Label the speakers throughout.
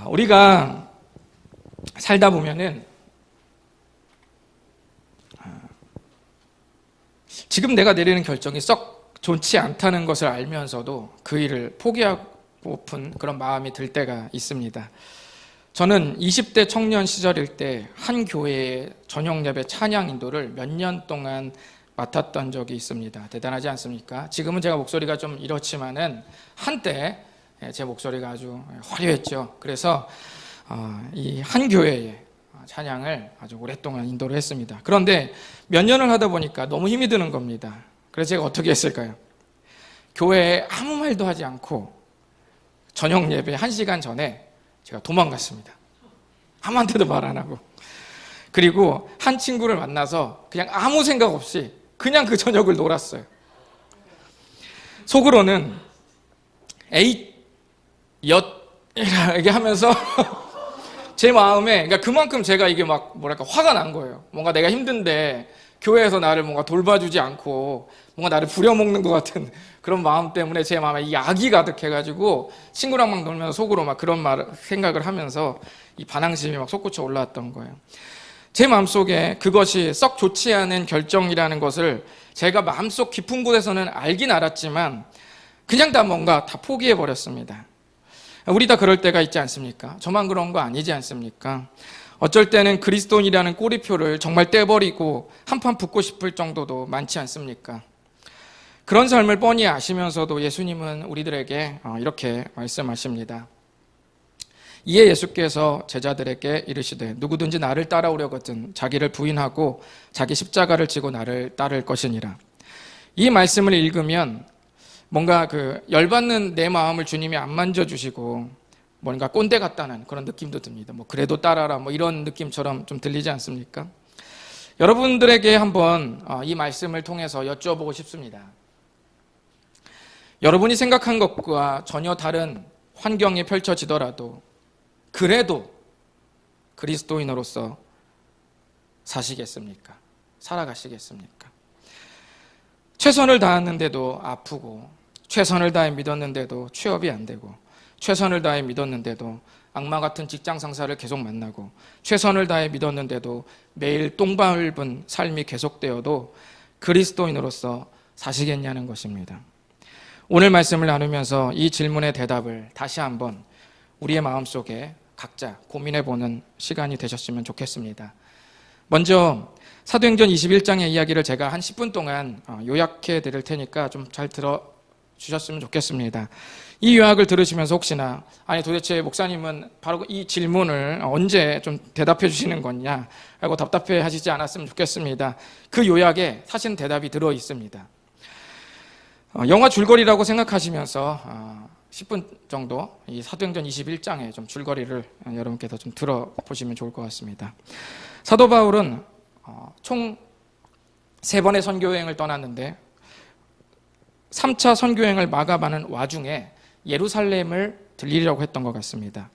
Speaker 1: 우리가 살다 보면은 지금 내가 내리는 결정이 썩 좋지 않다는 것을 알면서도 그 일을 포기하고픈 그런 마음이 들 때가 있습니다. 저는 20대 청년 시절일 때 한 교회의 저녁 예배 찬양 인도를 몇 년 동안 맡았던 적이 있습니다. 대단하지 않습니까? 지금은 제가 목소리가 좀 이렇지만은 한때 제 목소리가 아주 화려했죠. 그래서 이 한 교회의 찬양을 아주 오랫동안 인도를 했습니다. 그런데 몇 년을 하다 보니까 너무 힘이 드는 겁니다. 그래서 제가 어떻게 했을까요? 교회에 아무 말도 하지 않고 저녁 예배 1시간 전에 제가 도망갔습니다. 아무한테도 말 안 하고. 그리고 한 친구를 만나서 그냥 아무 생각 없이 그냥 그 저녁을 놀았어요. 속으로는 에잇 엿 이렇게 하면서 제 마음에, 그러니까 그만큼 제가 이게 막 뭐랄까 화가 난 거예요. 뭔가 내가 힘든데 교회에서 나를 뭔가 돌봐주지 않고 뭔가 나를 부려먹는 것 같은 그런 마음 때문에 제 마음에 이 악이 가득해가지고 친구랑 막 놀면서 속으로 막 그런 생각을 하면서 이 반항심이 막 솟구쳐 올라왔던 거예요. 제 마음속에 그것이 썩 좋지 않은 결정이라는 것을 제가 마음속 깊은 곳에서는 알긴 알았지만 그냥 다 뭔가 다 포기해버렸습니다. 우리 다 그럴 때가 있지 않습니까? 저만 그런 거 아니지 않습니까? 어쩔 때는 그리스도인이라는 꼬리표를 정말 떼버리고 한판 붙고 싶을 정도도 많지 않습니까? 그런 삶을 뻔히 아시면서도 예수님은 우리들에게 이렇게 말씀하십니다. 이에 예수께서 제자들에게 이르시되 누구든지 나를 따라오려거든 자기를 부인하고 자기 십자가를 지고 나를 따를 것이니라. 이 말씀을 읽으면 뭔가 그 열받는 내 마음을 주님이 안 만져주시고 뭔가 꼰대 같다는 그런 느낌도 듭니다. 뭐 그래도 따라라 뭐 이런 느낌처럼 좀 들리지 않습니까? 여러분들에게 한번 이 말씀을 통해서 여쭤보고 싶습니다. 여러분이 생각한 것과 전혀 다른 환경이 펼쳐지더라도 그래도 그리스도인으로서 사시겠습니까? 살아가시겠습니까? 최선을 다했는데도 아프고 최선을 다해 믿었는데도 취업이 안 되고 최선을 다해 믿었는데도 악마 같은 직장 상사를 계속 만나고 최선을 다해 믿었는데도 매일 똥밟은 삶이 계속되어도 그리스도인으로서 사시겠냐는 것입니다. 오늘 말씀을 나누면서 이 질문의 대답을 다시 한번 우리의 마음속에 각자 고민해보는 시간이 되셨으면 좋겠습니다. 먼저 사도행전 21장의 이야기를 제가 한 10분 동안 요약해 드릴 테니까 좀 잘 들어주셨으면 좋겠습니다. 이 요약을 들으시면서 혹시나 아니 도대체 목사님은 바로 이 질문을 언제 좀 대답해 주시는 거냐 하고 답답해 하시지 않았으면 좋겠습니다. 그 요약에 사실 대답이 들어 있습니다. 영화 줄거리라고 생각하시면서 10분 정도 이 사도행전 21장의 좀 줄거리를 여러분께서 좀 들어보시면 좋을 것 같습니다. 사도 바울은 총 3번의 선교여행을 떠났는데 3차 선교여행을 마감하는 와중에 예루살렘을 들리려고 했던 것 같습니다.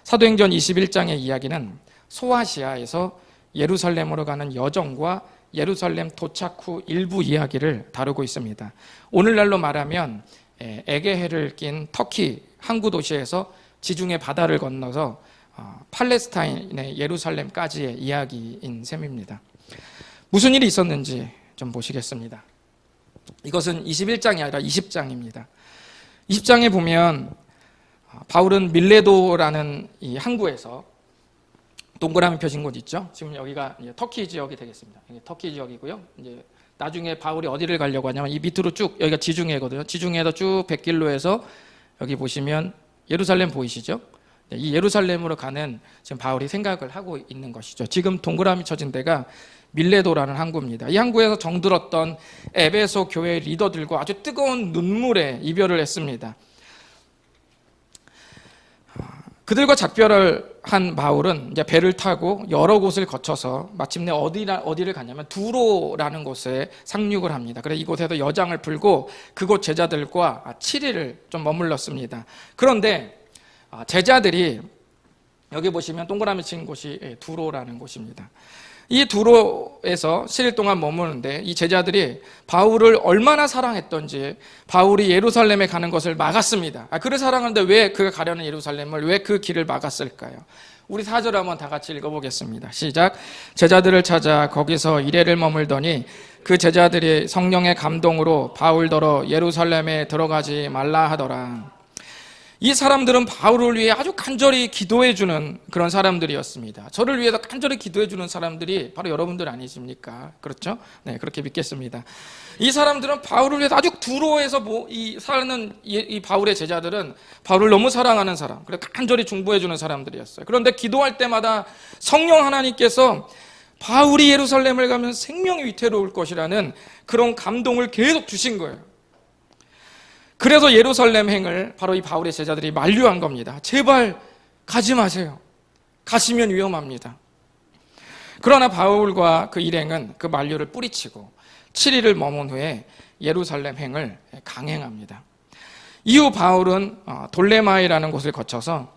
Speaker 1: 사도행전 21장의 이야기는 소아시아에서 예루살렘으로 가는 여정과 예루살렘 도착 후 일부 이야기를 다루고 있습니다. 오늘날로 말하면 에게해를 낀 터키 항구 도시에서 지중해 바다를 건너서 팔레스타인의 예루살렘까지의 이야기인 셈입니다. 무슨 일이 있었는지 좀 보시겠습니다. 이것은 21장이 아니라 20장입니다. 20장에 보면 바울은 밀레도라는 이 항구에서 동그라미 펴진 곳 있죠. 지금 여기가 터키 지역이 되겠습니다. 이게 터키 지역이고요. 이제 나중에 바울이 어디를 가려고 하냐면 이 밑으로 쭉 여기가 지중해거든요. 지중해에서 쭉 100길로에서 여기 보시면 예루살렘 보이시죠? 이 예루살렘으로 가는 지금 바울이 생각을 하고 있는 것이죠. 지금 동그라미 쳐진 데가 밀레도라는 항구입니다. 이 항구에서 정들었던 에베소 교회 리더들과 아주 뜨거운 눈물의 이별을 했습니다. 그들과 작별을 한 바울은 이제 배를 타고 여러 곳을 거쳐서 마침내 어디를 가냐면 두로라는 곳에 상륙을 합니다. 그래서 이곳에서 여장을 풀고 그곳 제자들과 7일을 좀 머물렀습니다. 그런데 제자들이 여기 보시면 동그라미 친 곳이 두로라는 곳입니다. 이 두로에서 7일 동안 머무는데 이 제자들이 바울을 얼마나 사랑했던지 바울이 예루살렘에 가는 것을 막았습니다. 그를 사랑하는데 왜 그가 가려는 예루살렘을 왜 그 길을 막았을까요? 우리 4절 한번 다 같이 읽어보겠습니다. 시작. 제자들을 찾아 거기서 이레를 머물더니 그 제자들이 성령의 감동으로 바울더러 예루살렘에 들어가지 말라 하더라. 이 사람들은 바울을 위해 아주 간절히 기도해주는 그런 사람들이었습니다. 저를 위해서 간절히 기도해주는 사람들이 바로 여러분들 아니십니까? 그렇죠? 네, 그렇게 믿겠습니다. 이 사람들은 바울을 위해서 아주 두로에서 사는 이 바울의 제자들은 바울을 너무 사랑하는 사람, 그래서 간절히 중보해주는 사람들이었어요. 그런데 기도할 때마다 성령 하나님께서 바울이 예루살렘을 가면 생명이 위태로울 것이라는 그런 감동을 계속 주신 거예요. 그래서 예루살렘 행을 바로 이 바울의 제자들이 만류한 겁니다. 제발 가지 마세요. 가시면 위험합니다. 그러나 바울과 그 일행은 그 만류를 뿌리치고 7일을 머문 후에 예루살렘 행을 강행합니다. 이후 바울은 돌레마이라는 곳을 거쳐서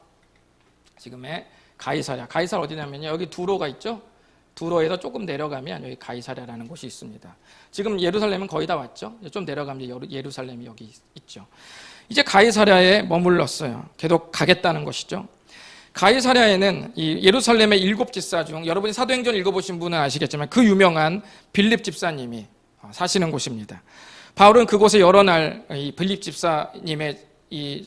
Speaker 1: 지금의 가이사랴 어디냐면요, 여기 두로가 있죠? 두로에서 조금 내려가면 여기 가이사랴라는 곳이 있습니다. 지금 예루살렘은 거의 다 왔죠? 좀 내려가면 예루살렘이 여기 있죠. 이제 가이사랴에 머물렀어요. 계속 가겠다는 것이죠. 가이사랴에는 이 예루살렘의 7 집사 중 여러분이 사도행전 읽어보신 분은 아시겠지만 그 유명한 빌립 집사님이 사시는 곳입니다. 바울은 그곳에 여러 날 이 빌립 집사님의 이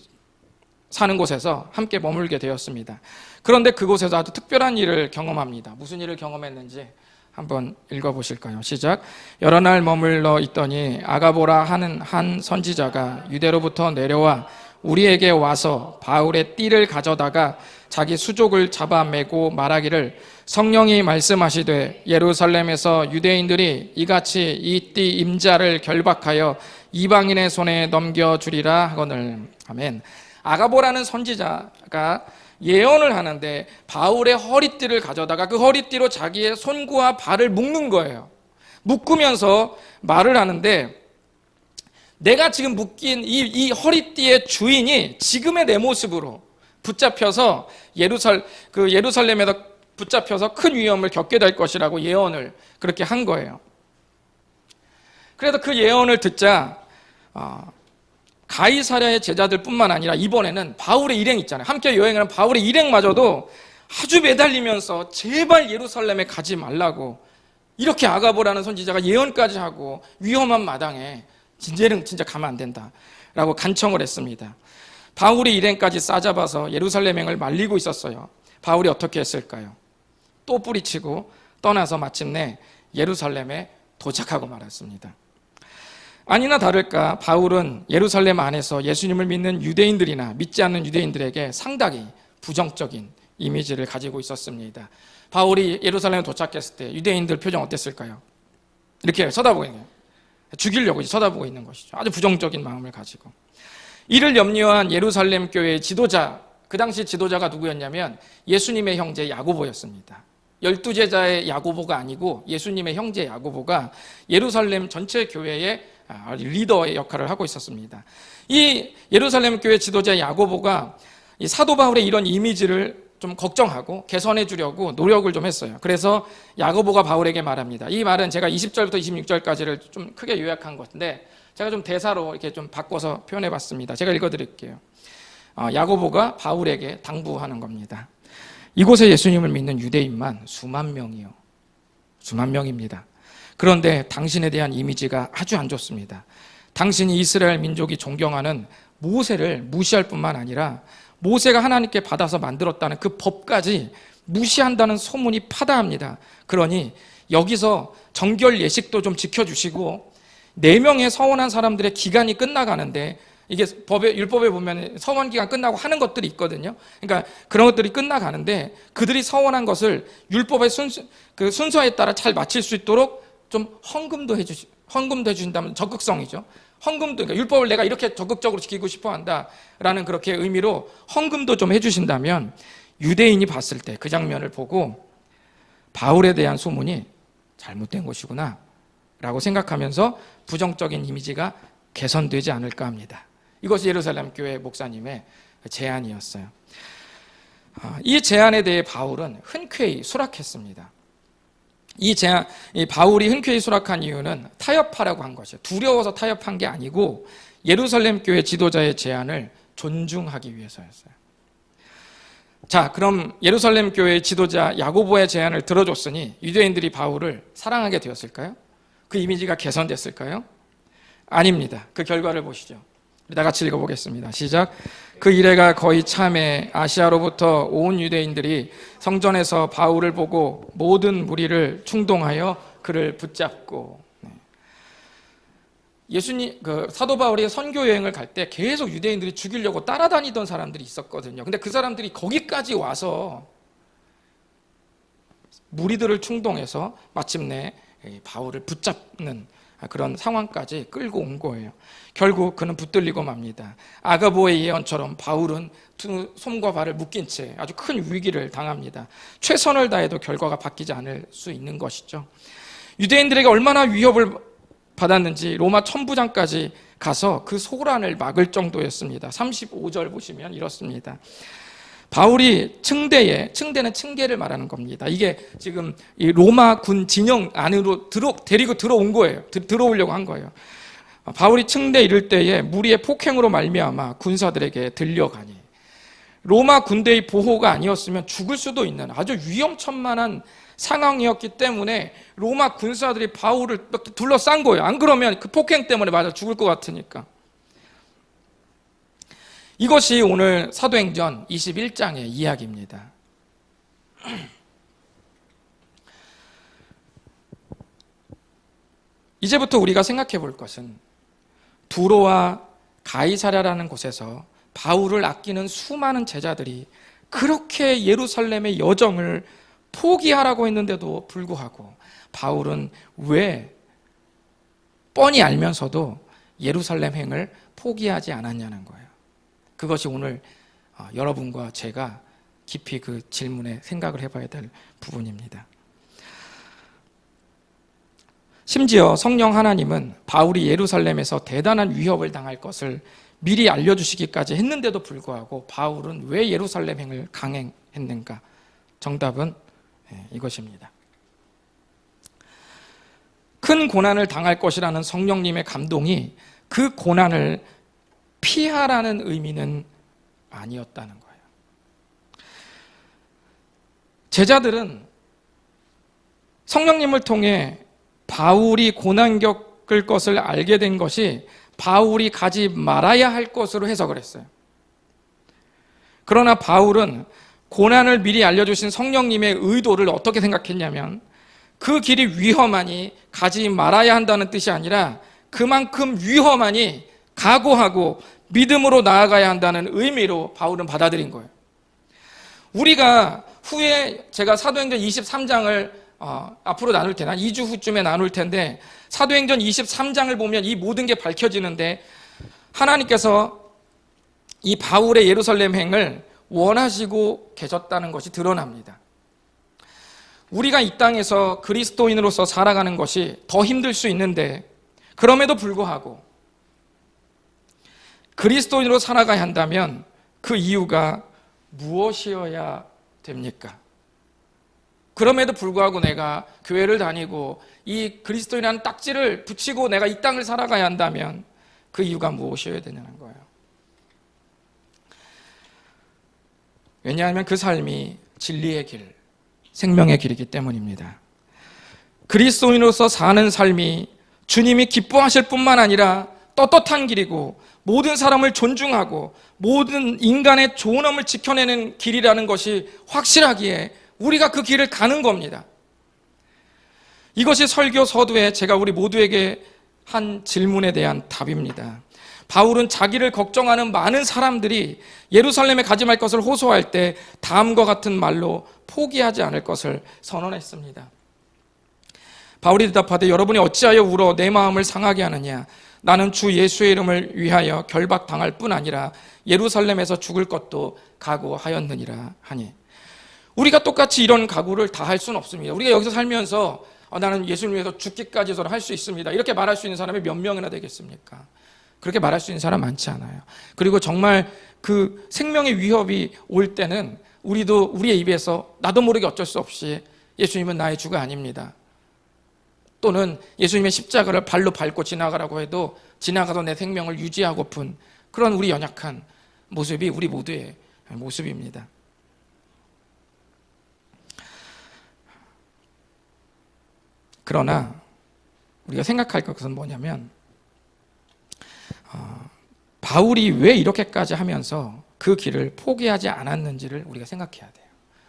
Speaker 1: 사는 곳에서 함께 머물게 되었습니다. 그런데 그곳에서 아주 특별한 일을 경험합니다. 무슨 일을 경험했는지 한번 읽어보실까요? 시작. 여러 날 머물러 있더니 아가보라 하는 한 선지자가 유대로부터 내려와 우리에게 와서 바울의 띠를 가져다가 자기 수족을 잡아매고 말하기를 성령이 말씀하시되 예루살렘에서 유대인들이 이같이 이 띠 임자를 결박하여 이방인의 손에 넘겨주리라 하거늘. 아멘. 아가보라는 선지자가 예언을 하는데 바울의 허리띠를 가져다가 그 허리띠로 자기의 손과 발을 묶는 거예요. 묶으면서 말을 하는데 내가 지금 묶인 이 허리띠의 주인이 지금의 내 모습으로 붙잡혀서 예루살렘에서 붙잡혀서 큰 위험을 겪게 될 것이라고 예언을 그렇게 한 거예요. 그래서 그 예언을 듣자 가이사랴의 제자들뿐만 아니라 이번에는 바울의 일행 있잖아요. 함께 여행하는 바울의 일행마저도 아주 매달리면서 제발 예루살렘에 가지 말라고 이렇게 아가보라는 선지자가 예언까지 하고 위험한 마당에 이제는 진짜 가면 안 된다라고 간청을 했습니다. 바울의 일행까지 싸잡아서 예루살렘 행을 말리고 있었어요. 바울이 어떻게 했을까요? 또 뿌리치고 떠나서 마침내 예루살렘에 도착하고 말았습니다. 아니나 다를까 바울은 예루살렘 안에서 예수님을 믿는 유대인들이나 믿지 않는 유대인들에게 상당히 부정적인 이미지를 가지고 있었습니다. 바울이 예루살렘에 도착했을 때 유대인들 표정 어땠을까요? 이렇게 쳐다보고 있는 거예요. 죽이려고 쳐다보고 있는 것이죠. 아주 부정적인 마음을 가지고. 이를 염려한 예루살렘 교회의 지도자, 그 당시 지도자가 누구였냐면 예수님의 형제 야고보였습니다. 12제자의 야고보가 아니고 예수님의 형제 야고보가 예루살렘 전체 교회의 리더의 역할을 하고 있었습니다. 이 예루살렘 교회 지도자 야고보가 이 사도 바울의 이런 이미지를 좀 걱정하고 개선해 주려고 노력을 좀 했어요. 그래서 야고보가 바울에게 말합니다. 이 말은 제가 20절부터 26절까지를 좀 크게 요약한 것인데 제가 좀 대사로 이렇게 좀 바꿔서 표현해 봤습니다. 제가 읽어 드릴게요. 야고보가 바울에게 당부하는 겁니다. 이곳에 예수님을 믿는 유대인만 수만 명이요. 수만 명입니다. 그런데 당신에 대한 이미지가 아주 안 좋습니다. 당신이 이스라엘 민족이 존경하는 모세를 무시할 뿐만 아니라 모세가 하나님께 받아서 만들었다는 그 법까지 무시한다는 소문이 파다합니다. 그러니 여기서 정결 예식도 좀 지켜주시고 4명의 서원한 사람들의 기간이 끝나가는데 이게 율법에 보면 서원 기간 끝나고 하는 것들이 있거든요. 그러니까 그런 것들이 끝나가는데 그들이 서원한 것을 율법의 순서에 따라 잘 마칠 수 있도록 좀 헌금도 해주신다면 적극성이죠. 헌금도, 그러니까 율법을 내가 이렇게 적극적으로 지키고 싶어 한다라는 그렇게 의미로 헌금도 좀 해주신다면 유대인이 봤을 때 그 장면을 보고 바울에 대한 소문이 잘못된 것이구나 라고 생각하면서 부정적인 이미지가 개선되지 않을까 합니다. 이것이 예루살렘 교회 목사님의 제안이었어요. 이 제안에 대해 바울은 흔쾌히 수락했습니다. 이 바울이 흔쾌히 수락한 이유는 타협하라고 한 것이에요. 두려워서 타협한 게 아니고 예루살렘 교회 지도자의 제안을 존중하기 위해서였어요. 자, 그럼 예루살렘 교회 지도자 야고보의 제안을 들어줬으니 유대인들이 바울을 사랑하게 되었을까요? 그 이미지가 개선됐을까요? 아닙니다. 그 결과를 보시죠. 우리 다 같이 읽어보겠습니다. 시작. 그 이래가 거의 참에 아시아로부터 온 유대인들이 성전에서 바울을 보고 모든 무리를 충동하여 그를 붙잡고. 사도 바울이 선교 여행을 갈 때 계속 유대인들이 죽이려고 따라다니던 사람들이 있었거든요. 근데 그 사람들이 거기까지 와서 무리들을 충동해서 마침내 바울을 붙잡는 그런 상황까지 끌고 온 거예요. 결국 그는 붙들리고 맙니다. 아가보의 예언처럼 바울은 두 손과 발을 묶인 채 아주 큰 위기를 당합니다. 최선을 다해도 결과가 바뀌지 않을 수 있는 것이죠. 유대인들에게 얼마나 위협을 받았는지 로마 천부장까지 가서 그 소란을 막을 정도였습니다. 35절 보시면 이렇습니다. 바울이 층대는 층계를 말하는 겁니다. 이게 지금 이 로마 군 진영 안으로 데리고 들어온 거예요. 들어오려고 한 거예요. 바울이 층대에 이를 때에 무리의 폭행으로 말미암아 군사들에게 들려가니, 로마 군대의 보호가 아니었으면 죽을 수도 있는 아주 위험천만한 상황이었기 때문에 로마 군사들이 바울을 둘러싼 거예요. 안 그러면 그 폭행 때문에 맞아 죽을 것 같으니까. 이것이 오늘 사도행전 21장의 이야기입니다. 이제부터 우리가 생각해 볼 것은 두로와 가이사랴라는 곳에서 바울을 아끼는 수많은 제자들이 그렇게 예루살렘의 여정을 포기하라고 했는데도 불구하고 바울은 왜 뻔히 알면서도 예루살렘 행을 포기하지 않았냐는 거예요. 그것이 오늘 여러분과 제가 깊이 그 질문에 생각을 해봐야 될 부분입니다. 심지어 성령 하나님은 바울이 예루살렘에서 대단한 위협을 당할 것을 미리 알려주시기까지 했는데도 불구하고 바울은 왜 예루살렘 행을 강행했는가? 정답은 이것입니다. 큰 고난을 당할 것이라는 성령님의 감동이 그 고난을 피하라는 의미는 아니었다는 거예요. 제자들은 성령님을 통해 바울이 고난 겪을 것을 알게 된 것이 바울이 가지 말아야 할 것으로 해석을 했어요. 그러나 바울은 고난을 미리 알려주신 성령님의 의도를 어떻게 생각했냐면, 그 길이 위험하니 가지 말아야 한다는 뜻이 아니라 그만큼 위험하니 각오하고 믿음으로 나아가야 한다는 의미로 바울은 받아들인 거예요. 우리가 후에 제가 사도행전 23장을 앞으로 나눌 텐데, 한 2주 후쯤에 나눌 텐데, 사도행전 23장을 보면 이 모든 게 밝혀지는데, 하나님께서 이 바울의 예루살렘 행을 원하시고 계셨다는 것이 드러납니다. 우리가 이 땅에서 그리스도인으로서 살아가는 것이 더 힘들 수 있는데, 그럼에도 불구하고 그리스도인으로 살아가야 한다면 그 이유가 무엇이어야 됩니까? 그럼에도 불구하고 내가 교회를 다니고 이 그리스도인이라는 딱지를 붙이고 내가 이 땅을 살아가야 한다면 그 이유가 무엇이어야 되냐는 거예요. 왜냐하면 그 삶이 진리의 길, 생명의 길이기 때문입니다. 그리스도인으로서 사는 삶이 주님이 기뻐하실 뿐만 아니라 떳떳한 길이고 모든 사람을 존중하고 모든 인간의 존엄을 지켜내는 길이라는 것이 확실하기에 우리가 그 길을 가는 겁니다. 이것이 설교 서두에 제가 우리 모두에게 한 질문에 대한 답입니다. 바울은 자기를 걱정하는 많은 사람들이 예루살렘에 가지 말 것을 호소할 때 다음과 같은 말로 포기하지 않을 것을 선언했습니다. 바울이 대답하되 여러분이 어찌하여 울어 내 마음을 상하게 하느냐? 나는 주 예수의 이름을 위하여 결박당할 뿐 아니라 예루살렘에서 죽을 것도 각오하였느니라 하니. 우리가 똑같이 이런 각오를 다 할 수는 없습니다. 우리가 여기서 살면서 나는 예수를 위해서 죽기까지도 할 수 있습니다, 이렇게 말할 수 있는 사람이 몇 명이나 되겠습니까? 그렇게 말할 수 있는 사람 많지 않아요. 그리고 정말 그 생명의 위협이 올 때는 우리도 우리의 입에서 나도 모르게 어쩔 수 없이 예수님은 나의 주가 아닙니다, 또는 예수님의 십자가를 발로 밟고 지나가라고 해도 지나가서 내 생명을 유지하고픈 그런 우리 연약한 모습이 우리 모두의 모습입니다. 그러나 우리가 생각할 것은 뭐냐면 바울이 왜 이렇게까지 하면서 그 길을 포기하지 않았는지를 우리가 생각해야 돼요.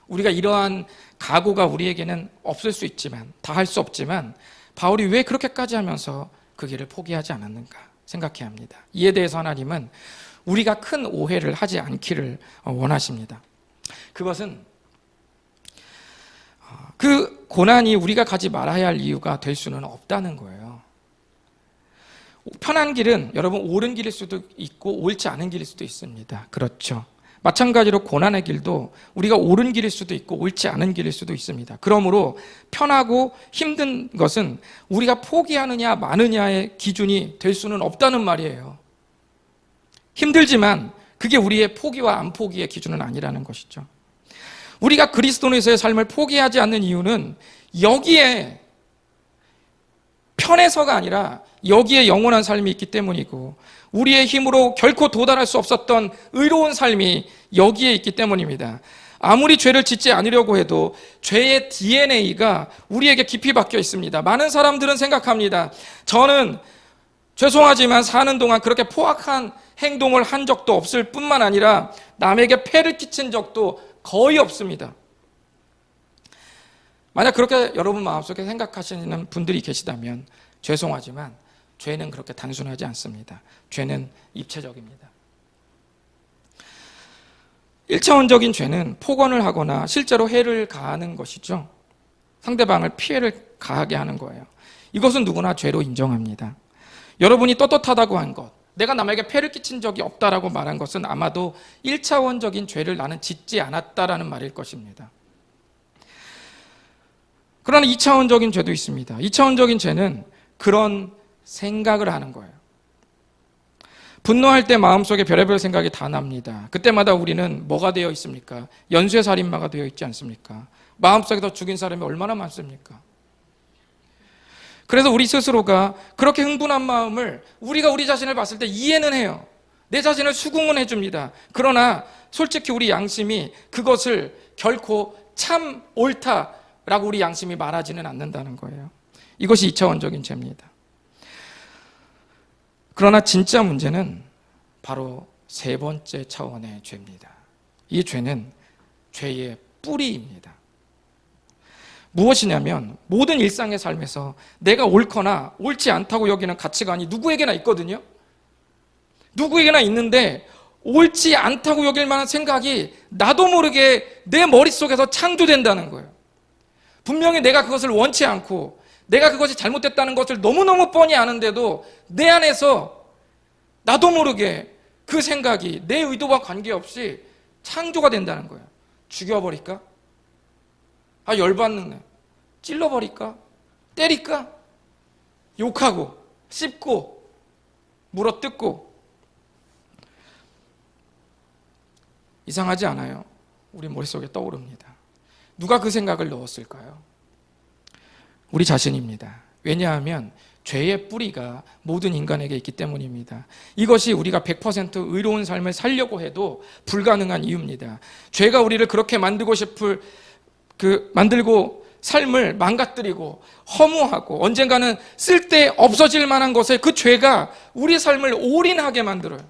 Speaker 1: 우리가 이러한 각오가 우리에게는 없을 수 있지만, 다 할 수 없지만 바울이 왜 그렇게까지 하면서 그 길을 포기하지 않았는가 생각해야 합니다. 이에 대해서 하나님은 우리가 큰 오해를 하지 않기를 원하십니다. 그것은 그 고난이 우리가 가지 말아야 할 이유가 될 수는 없다는 거예요. 편한 길은 여러분 옳은 길일 수도 있고 옳지 않은 길일 수도 있습니다. 그렇죠. 마찬가지로 고난의 길도 우리가 옳은 길일 수도 있고 옳지 않은 길일 수도 있습니다. 그러므로 편하고 힘든 것은 우리가 포기하느냐 마느냐의 기준이 될 수는 없다는 말이에요. 힘들지만 그게 우리의 포기와 안 포기의 기준은 아니라는 것이죠. 우리가 그리스도인에서의 삶을 포기하지 않는 이유는 여기에 편해서가 아니라 여기에 영원한 삶이 있기 때문이고, 우리의 힘으로 결코 도달할 수 없었던 의로운 삶이 여기에 있기 때문입니다. 아무리 죄를 짓지 않으려고 해도 죄의 DNA가 우리에게 깊이 박혀 있습니다. 많은 사람들은 생각합니다. 저는 죄송하지만 사는 동안 그렇게 포악한 행동을 한 적도 없을 뿐만 아니라 남에게 폐를 끼친 적도 거의 없습니다. 만약 그렇게 여러분 마음속에 생각하시는 분들이 계시다면 죄송하지만 죄는 그렇게 단순하지 않습니다. 죄는 입체적입니다. 1차원적인 죄는 폭언을 하거나 실제로 해를 가하는 것이죠. 상대방을 피해를 가하게 하는 거예요. 이것은 누구나 죄로 인정합니다. 여러분이 떳떳하다고 한 것, 내가 남에게 폐를 끼친 적이 없다라고 말한 것은 아마도 1차원적인 죄를 나는 짓지 않았다라는 말일 것입니다. 그러나 2차원적인 죄도 있습니다. 2차원적인 죄는 그런 생각을 하는 거예요. 분노할 때 마음속에 별의별 생각이 다 납니다. 그때마다 우리는 뭐가 되어 있습니까? 연쇄살인마가 되어 있지 않습니까? 마음속에서 죽인 사람이 얼마나 많습니까? 그래서 우리 스스로가 그렇게 흥분한 마음을 우리가 우리 자신을 봤을 때 이해는 해요. 내 자신을 수긍은 해줍니다. 그러나 솔직히 우리 양심이 그것을 결코 참 옳다라고 우리 양심이 말하지는 않는다는 거예요. 이것이 2차원적인 죄입니다. 그러나 진짜 문제는 바로 세 번째 차원의 죄입니다. 이 죄는 죄의 뿌리입니다. 무엇이냐면 모든 일상의 삶에서 내가 옳거나 옳지 않다고 여기는 가치관이 누구에게나 있거든요. 누구에게나 있는데 옳지 않다고 여길 만한 생각이 나도 모르게 내 머릿속에서 창조된다는 거예요. 분명히 내가 그것을 원치 않고 내가 그것이 잘못됐다는 것을 너무너무 뻔히 아는데도 내 안에서 나도 모르게 그 생각이 내 의도와 관계없이 창조가 된다는 거예요. 죽여버릴까? 아, 열받는, 찔러버릴까? 때릴까? 욕하고 씹고 물어뜯고. 이상하지 않아요? 우리 머릿속에 떠오릅니다. 누가 그 생각을 넣었을까요? 우리 자신입니다. 왜냐하면 죄의 뿌리가 모든 인간에게 있기 때문입니다. 이것이 우리가 100% 의로운 삶을 살려고 해도 불가능한 이유입니다. 죄가 우리를 그렇게 만들고 싶을 만들고 삶을 망가뜨리고 허무하고 언젠가는 쓸데 없어질 만한 것에 그 죄가 우리 삶을 올인하게 만들어요.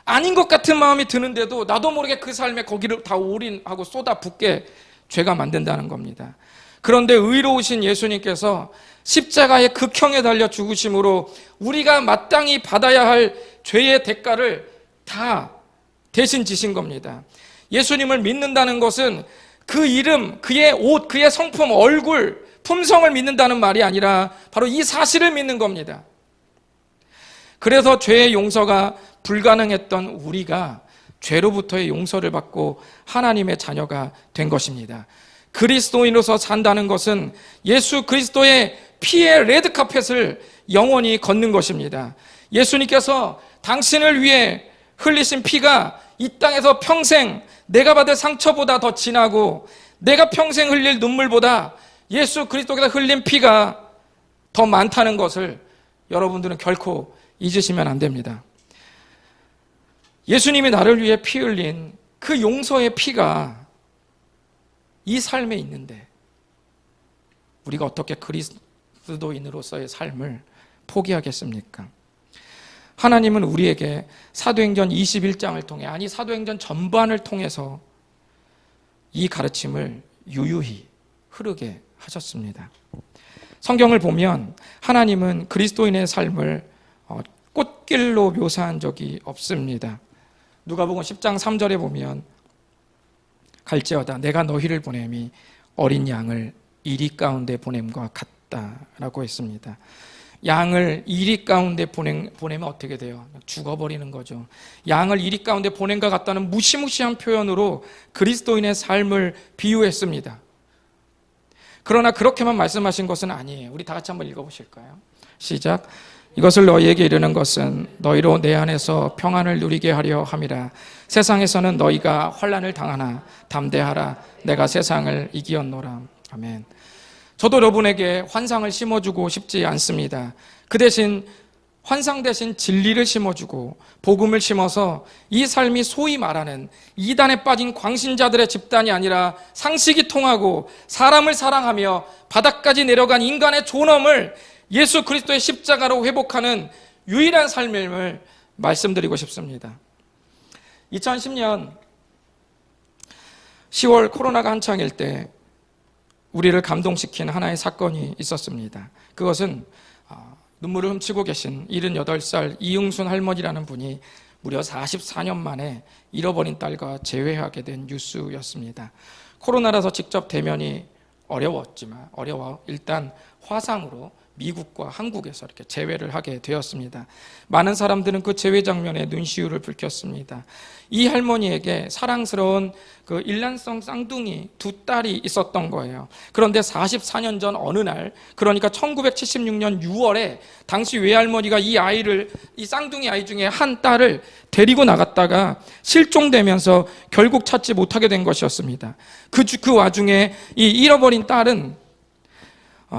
Speaker 1: 아닌 것 같은 마음이 드는데도 나도 모르게 그 삶에 거기를 다 올인하고 쏟아붓게 죄가 만든다는 겁니다. 그런데 의로우신 예수님께서 십자가의 극형에 달려 죽으심으로 우리가 마땅히 받아야 할 죄의 대가를 다 대신 지신 겁니다. 예수님을 믿는다는 것은 그 이름, 그의 옷, 그의 성품, 얼굴, 품성을 믿는다는 말이 아니라 바로 이 사실을 믿는 겁니다. 그래서 죄의 용서가 불가능했던 우리가 죄로부터의 용서를 받고 하나님의 자녀가 된 것입니다. 그리스도인으로서 산다는 것은 예수 그리스도의 피의 레드카펫을 영원히 걷는 것입니다. 예수님께서 당신을 위해 흘리신 피가 이 땅에서 평생 내가 받을 상처보다 더 진하고 내가 평생 흘릴 눈물보다 예수 그리스도께서 흘린 피가 더 많다는 것을 여러분들은 결코 잊으시면 안 됩니다. 예수님이 나를 위해 피 흘린 그 용서의 피가 이 삶에 있는데 우리가 어떻게 그리스도인으로서의 삶을 포기하겠습니까? 하나님은 우리에게 사도행전 21장을 통해, 아니 사도행전 전반을 통해서 이 가르침을 유유히 흐르게 하셨습니다. 성경을 보면 하나님은 그리스도인의 삶을 꽃길로 묘사한 적이 없습니다. 누가복음 10장 3절에 보면 갈지어다 내가 너희를 보냄이 어린 양을 이리 가운데 보냄과 같다라고 했습니다. 양을 이리 가운데 보내면 어떻게 돼요? 죽어버리는 거죠. 양을 이리 가운데 보냄과 같다는 무시무시한 표현으로 그리스도인의 삶을 비유했습니다. 그러나 그렇게만 말씀하신 것은 아니에요. 우리 다 같이 한번 읽어보실까요? 시작. 이것을 너희에게 이르는 것은 너희로 내 안에서 평안을 누리게 하려 함이라. 세상에서는 너희가 환난을 당하나 담대하라. 내가 세상을 이기었노라. 아멘. 저도 여러분에게 환상을 심어주고 싶지 않습니다. 그 대신 환상 대신 진리를 심어주고 복음을 심어서 이 삶이 소위 말하는 이단에 빠진 광신자들의 집단이 아니라 상식이 통하고 사람을 사랑하며 바닥까지 내려간 인간의 존엄을 예수 그리스도의 십자가로 회복하는 유일한 삶임을 말씀드리고 싶습니다. 2010년 10월 코로나가 한창일 때 우리를 감동시킨 하나의 사건이 있었습니다. 그것은 눈물을 훔치고 계신 78살 이응순 할머니라는 분이 무려 44년 만에 잃어버린 딸과 재회하게 된 뉴스였습니다. 코로나라서 직접 대면이 어려워 일단 화상으로 미국과 한국에서 이렇게 재회를 하게 되었습니다. 많은 사람들은 그 재회 장면에 눈시울을 붉혔습니다. 이 할머니에게 사랑스러운 그 일란성 쌍둥이 두 딸이 있었던 거예요. 그런데 44년 전 어느 날, 그러니까 1976년 6월에 당시 외할머니가 이 쌍둥이 아이 중에 한 딸을 데리고 나갔다가 실종되면서 결국 찾지 못하게 된 것이었습니다. 그 와중에 이 잃어버린 딸은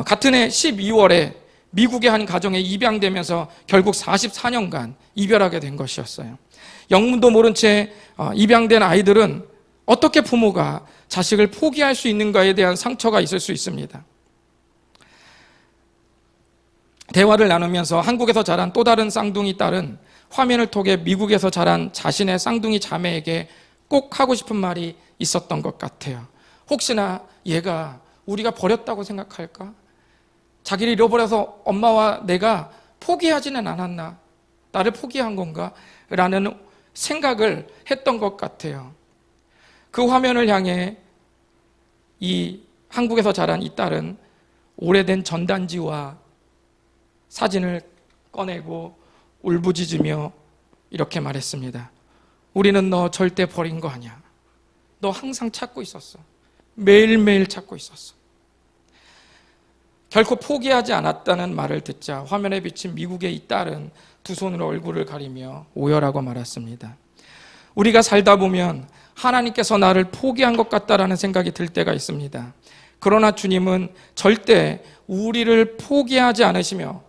Speaker 1: 같은 해 12월에 미국의 한 가정에 입양되면서 결국 44년간 이별하게 된 것이었어요. 영문도 모른 채 입양된 아이들은 어떻게 부모가 자식을 포기할 수 있는가에 대한 상처가 있을 수 있습니다. 대화를 나누면서 한국에서 자란 또 다른 쌍둥이 딸은 화면을 통해 미국에서 자란 자신의 쌍둥이 자매에게 꼭 하고 싶은 말이 있었던 것 같아요. 혹시나 얘가 우리가 버렸다고 생각할까? 자기를 잃어버려서 엄마와 내가 포기하지는 않았나? 나를 포기한 건가? 라는 생각을 했던 것 같아요. 그 화면을 향해 이 한국에서 자란 이 딸은 오래된 전단지와 사진을 꺼내고 울부짖으며 이렇게 말했습니다. 우리는 너 절대 버린 거 아니야. 너 항상 찾고 있었어. 매일매일 찾고 있었어. 결코 포기하지 않았다는 말을 듣자 화면에 비친 미국의 이 딸은 두 손으로 얼굴을 가리며 오열하고 말았습니다. 우리가 살다 보면 하나님께서 나를 포기한 것 같다라는 생각이 들 때가 있습니다. 그러나 주님은 절대 우리를 포기하지 않으시며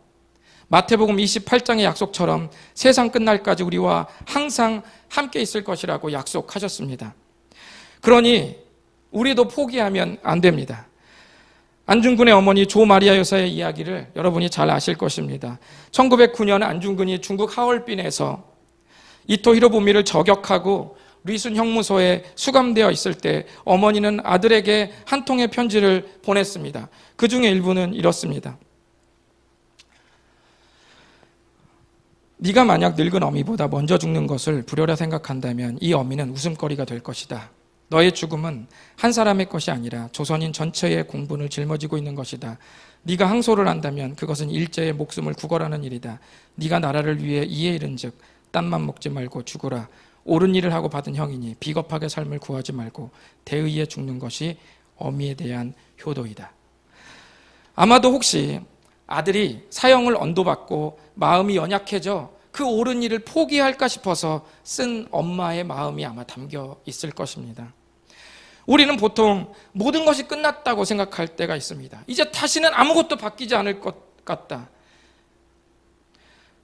Speaker 1: 마태복음 28장의 약속처럼 세상 끝날까지 우리와 항상 함께 있을 것이라고 약속하셨습니다. 그러니 우리도 포기하면 안 됩니다. 안중근의 어머니 조마리아 여사의 이야기를 여러분이 잘 아실 것입니다. 1909년 안중근이 중국 하얼빈에서 이토 히로부미를 저격하고 리순 형무소에 수감되어 있을 때 어머니는 아들에게 한 통의 편지를 보냈습니다. 그 중에 일부는 이렇습니다. 네가 만약 늙은 어미보다 먼저 죽는 것을 불효라 생각한다면 이 어미는 웃음거리가 될 것이다. 너의 죽음은 한 사람의 것이 아니라 조선인 전체의 공분을 짊어지고 있는 것이다. 네가 항소를 한다면 그것은 일제의 목숨을 구걸하는 일이다. 네가 나라를 위해 이에 이른즉 땀만 먹지 말고 죽으라. 옳은 일을 하고 받은 형이니 비겁하게 삶을 구하지 말고 대의에 죽는 것이 어미에 대한 효도이다. 아마도 혹시 아들이 사형을 언도받고 마음이 연약해져 그 옳은 일을 포기할까 싶어서 쓴 엄마의 마음이 아마 담겨 있을 것입니다. 우리는 보통 모든 것이 끝났다고 생각할 때가 있습니다. 이제 다시는 아무것도 바뀌지 않을 것 같다.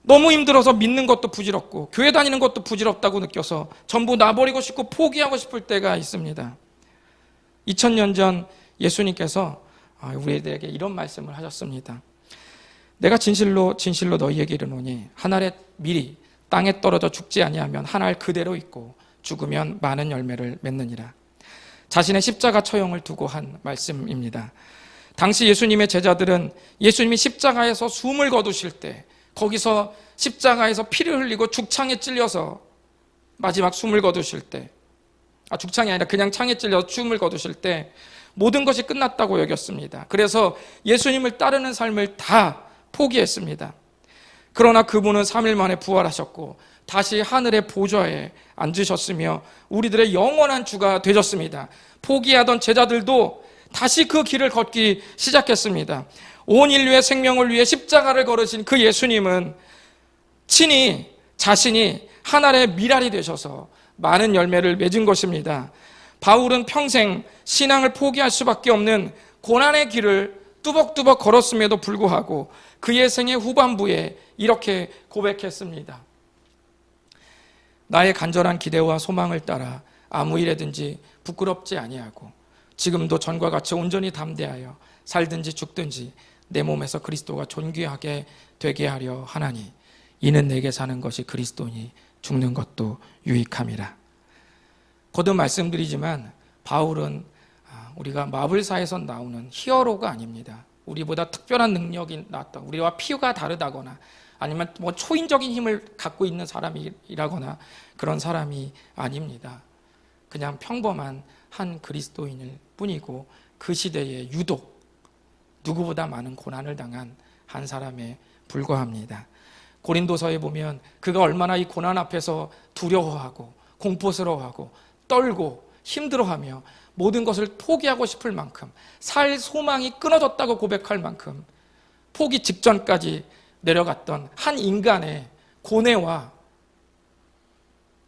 Speaker 1: 너무 힘들어서 믿는 것도 부질없고 교회 다니는 것도 부질없다고 느껴서 전부 놔버리고 싶고 포기하고 싶을 때가 있습니다. 2000년 전 예수님께서 우리들에게 이런 말씀을 하셨습니다. 내가 진실로 진실로 너희에게 이르노니 한 알의 밀이 땅에 떨어져 죽지 아니하면 한 알 그대로 있고 죽으면 많은 열매를 맺느니라. 자신의 십자가 처형을 두고 한 말씀입니다. 당시 예수님의 제자들은 예수님이 십자가에서 숨을 거두실 때, 거기서 십자가에서 피를 흘리고 죽창에 찔려서 마지막 숨을 거두실 때, 죽창이 아니라 그냥 창에 찔려서 숨을 거두실 때 모든 것이 끝났다고 여겼습니다. 그래서 예수님을 따르는 삶을 다 포기했습니다. 그러나 그분은 3일 만에 부활하셨고 다시 하늘의 보좌에 앉으셨으며 우리들의 영원한 주가 되셨습니다. 포기하던 제자들도 다시 그 길을 걷기 시작했습니다. 온 인류의 생명을 위해 십자가를 걸으신 그 예수님은 친히 자신이 하늘의 밀알이 되셔서 많은 열매를 맺은 것입니다. 바울은 평생 신앙을 포기할 수밖에 없는 고난의 길을 뚜벅뚜벅 걸었음에도 불구하고 그의 생애 후반부에 이렇게 고백했습니다. 나의 간절한 기대와 소망을 따라 아무 일에든지 부끄럽지 아니하고 지금도 전과 같이 온전히 담대하여 살든지 죽든지 내 몸에서 그리스도가 존귀하게 되게 하려 하나니 이는 내게 사는 것이 그리스도니 죽는 것도 유익함이라. 거듭 말씀드리지만 바울은 우리가 마블사에서 나오는 히어로가 아닙니다. 우리보다 특별한 능력이 나왔다, 우리와 피가 다르다거나 아니면 초인적인 힘을 갖고 있는 사람이라거나 그런 사람이 아닙니다. 그냥 평범한 한 그리스도인일 뿐이고 그 시대에 유독 누구보다 많은 고난을 당한 한 사람에 불과합니다. 고린도서에 보면 그가 얼마나 이 고난 앞에서 두려워하고 공포스러워하고 떨고 힘들어하며 모든 것을 포기하고 싶을 만큼 살 소망이 끊어졌다고 고백할 만큼 포기 직전까지 내려갔던 한 인간의 고뇌와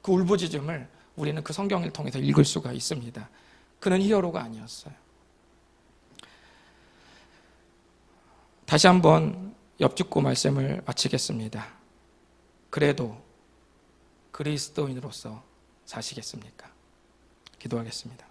Speaker 1: 그 울부짖음을 우리는 그 성경을 통해서 읽을 수가 있습니다. 그는 히어로가 아니었어요. 다시 한번 엽죽고 말씀을 마치겠습니다. 그래도 그리스도인으로서 사시겠습니까? 기도하겠습니다.